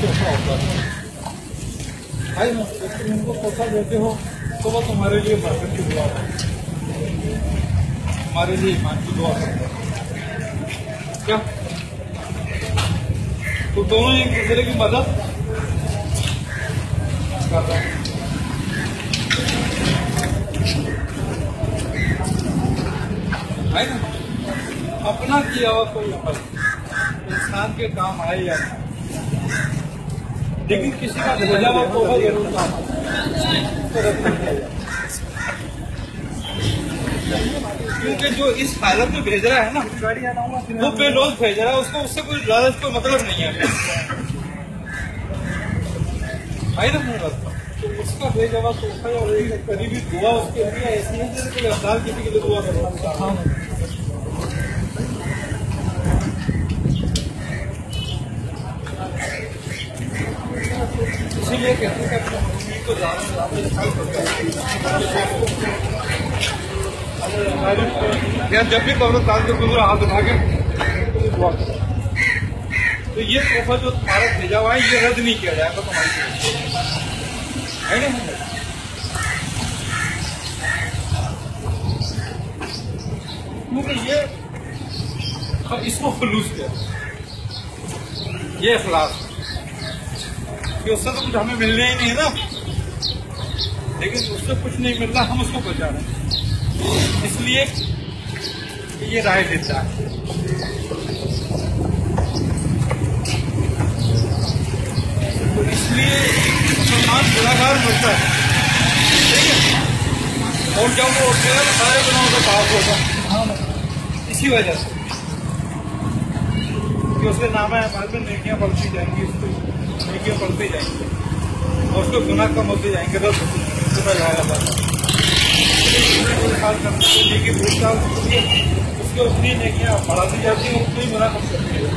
तोहफा होता है भाई। तुम उनको तोहफा देते हो तो वो तुम्हारे लिए बरकत की दुआ है, हमारे लिए ईमान की दुआ करते हैं क्या। तो दोनों एक दूसरे की मदद कर रहे हैं। है ना, अपना किया हुआ कोई अमल इंसान के काम आए या ना, लेकिन किसी का भेजा हुआ तोहफा जरूर काम आए। क्योंकि जो इस हालत में भेज रहा है ना वो बेलौस भेज रहा है, उसको उससे कोई ज्यादा कोई मतलब नहीं है भाई ना। तो उसका भेजा हुआ तोहफा और एक करीबी दुआ उसके लिए ऐसी है जैसे कोई अवतार किसी के लिए दुआ करता है। इसीलिए कहते हैं कि अपनी को ज्यादा जब भी कब्रिस्तान के गुजरा हाथ उठा के दुआ करो। तो ये तोहफा जो तुम्हारा भेजा हुआ है ये रद्द नहीं किया जाएगा तुम्हारी, है ना। क्योंकि ये इसको खुलूस किया, ये इखलास, कि उससे तो कुछ हमें मिलने ही नहीं है ना, लेकिन उससे कुछ नहीं मिल रहा, हम उसको पहुंचा रहे हैं इसलिए ये राय देता है। तो इसलिए मुसलमान गुनाहगार मरता है, ठीक है, और जब वो उठेगा तो सारे गुनाहों का पाप होगा इसी वजह से कि उसके नाम है बाद में नेकियां बढ़ती जाएंगी, उसको नेकियां बढ़ती जाएंगी और उसको गुनाह कम होते जाएंगे, रद्द होता जाएगा। नेकी भूलता उसके उतनी नेकियां बढ़ाती जाती हैं, उतनी गुनाह कम करती है।